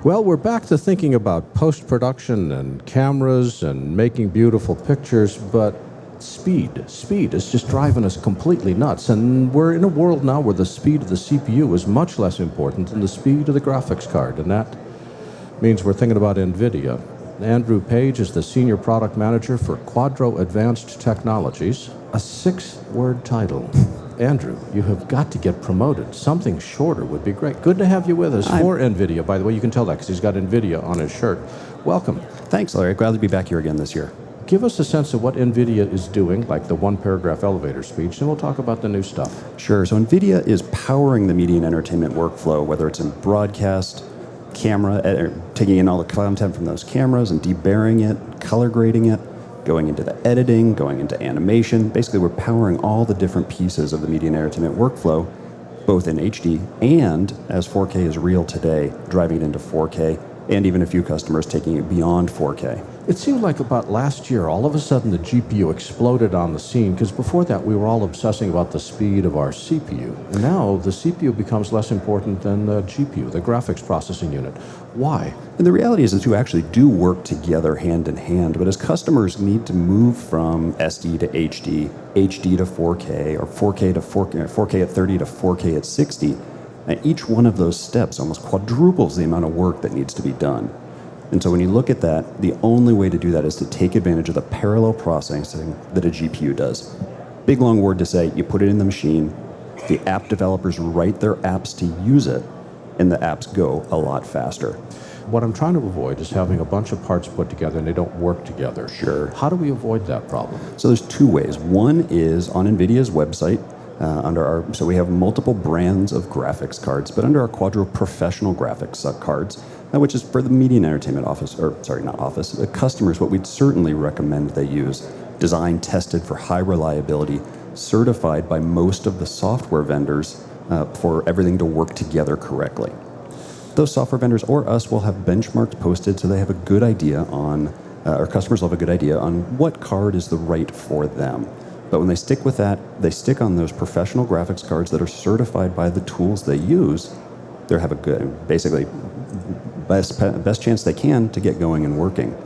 Well, we're back to thinking about post-production and cameras and making beautiful pictures, but speed is just driving us completely nuts. And we're in a world now where the speed of the CPU is much less important than the speed of the graphics card, and that means we're thinking about Nvidia. Andrew Page is the Senior Product Manager for Quadro Advanced Technologies, a 6-word title. Andrew, you have got to get promoted. Something shorter would be great. Good to have you with us for NVIDIA, by the way. You can tell that because he's got NVIDIA on his shirt. Welcome. Thanks, Larry. Glad to be back here again this year. Give us a sense of what NVIDIA is doing, like the one-paragraph elevator speech, and we'll talk about the new stuff. Sure. So NVIDIA is powering the media and entertainment workflow, whether it's in broadcast, camera, taking in all the content from those cameras and debarring it, color grading it, going into the editing, going into animation. Basically, we're powering all the different pieces of the media and entertainment workflow, both in HD and, as 4K is real today, driving it into 4K, and even a few customers taking it beyond 4K. It seemed like about last year, all of a sudden the GPU exploded on the scene, because before that we were all obsessing about the speed of our CPU. And now the CPU becomes less important than the GPU, the graphics processing unit. Why? And the reality is the two actually do work together hand in hand, but as customers need to move from SD to HD, HD to 4K, or 4K to 4K at 30 to 4K at 60, and each one of those steps almost quadruples the amount of work that needs to be done. And so when you look at that, the only way to do that is to take advantage of the parallel processing that a GPU does. Big long word to say, you put it in the machine, the app developers write their apps to use it, and the apps go a lot faster. What I'm trying to avoid is having a bunch of parts put together and they don't work together. Sure. How do we avoid that problem? So there's two ways. One is on NVIDIA's website, so we have multiple brands of graphics cards, but under our Quadro professional graphics cards, which is for the media and entertainment customers, what we'd certainly recommend they use. Designed, tested for high reliability, certified by most of the software vendors for everything to work together correctly. Those software vendors or us will have benchmarks posted so they have a good idea on, our customers will have a good idea on what card is the right for them. But when they stick with that, they stick on those professional graphics cards that are certified by the tools they use. They have a good, basically, best chance they can to get going and working.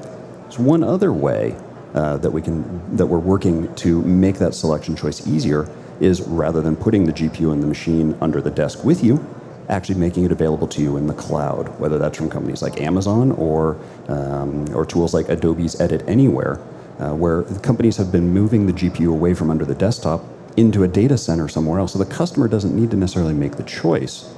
So one other way that we're working to make that selection choice easier is rather than putting the GPU in the machine under the desk with you, actually making it available to you in the cloud, whether that's from companies like Amazon or tools like Adobe's Edit Anywhere, where companies have been moving the GPU away from under the desktop into a data center somewhere else. So the customer doesn't need to necessarily make the choice.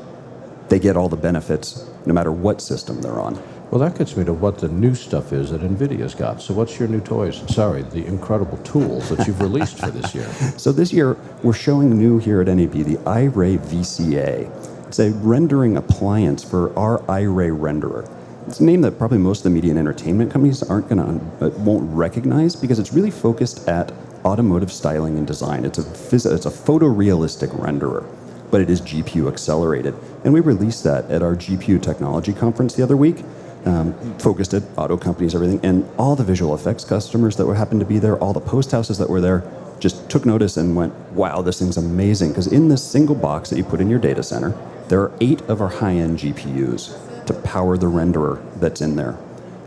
They get all the benefits no matter what system they're on. Well, that gets me to what the new stuff is that NVIDIA's got. So what's your new toys? Sorry, the incredible tools that you've released for this year. So this year, we're showing new here at NAB, the iRay VCA. It's a rendering appliance for our iRay renderer. It's a name that probably most of the media and entertainment companies won't recognize because it's really focused at automotive styling and design. It's a photorealistic renderer, but it is GPU accelerated. And we released that at our GPU technology conference the other week, focused at auto companies, everything, and all the visual effects customers that happened to be there, all the post houses that were there, just took notice and went, wow, this thing's amazing. Because in this single box that you put in your data center, there are 8 of our high-end GPUs to power the renderer that's in there.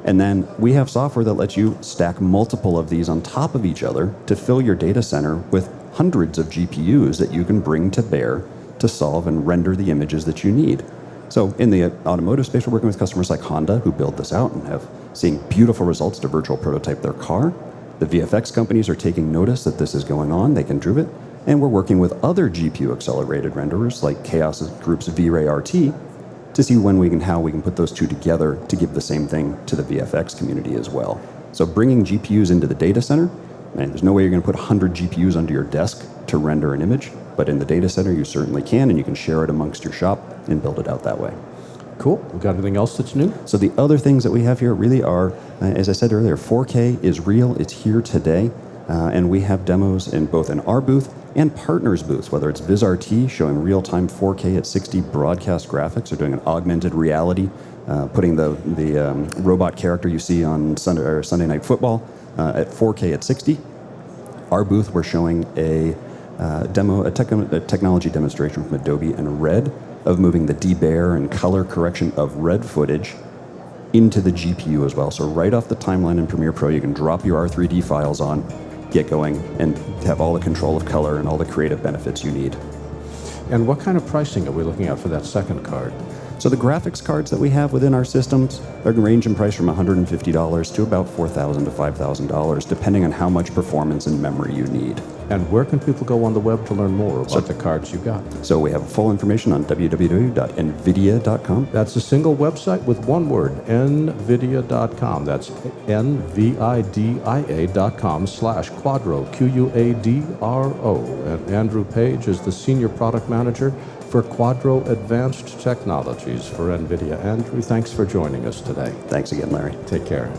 And then we have software that lets you stack multiple of these on top of each other to fill your data center with hundreds of GPUs that you can bring to bear to solve and render the images that you need. So in the automotive space, we're working with customers like Honda who build this out and have seen beautiful results to virtual prototype their car. The VFX companies are taking notice that this is going on, they can prove it. And we're working with other GPU accelerated renderers like Chaos Group's V-Ray RT to see how we can put those two together to give the same thing to the VFX community as well. So bringing GPUs into the data center, and there's no way you're going to put 100 GPUs under your desk to render an image, but in the data center you certainly can, and you can share it amongst your shop and build it out that way. Cool. We got anything else that's new? So the other things that we have here really are, as I said earlier, 4K is real, it's here today, and we have demos in both in our booth and partners' booths, whether it's VizRT showing real-time 4K at 60 broadcast graphics, or doing an augmented reality, putting the robot character you see on Sunday Night Football at 4K at 60. Our booth, we're showing a technology demonstration from Adobe and Red of moving the debar and color correction of red footage into the GPU as well. So right off the timeline in Premiere Pro, you can drop your R3D files on, get going, and have all the control of color and all the creative benefits you need. And what kind of pricing are we looking at for that second card? So the graphics cards that we have within our systems, they range in price from $150 to about $4,000 to $5,000, depending on how much performance and memory you need. And where can people go on the web to learn more about the cards you got? So we have full information on www.nvidia.com. That's a single website with one word, nvidia.com. That's nvidia.com/Quadro, Quadro. And Andrew Page is the Senior Product Manager for Quadro Advanced Technologies for NVIDIA. Andrew, thanks for joining us today. Thanks again, Larry. Take care.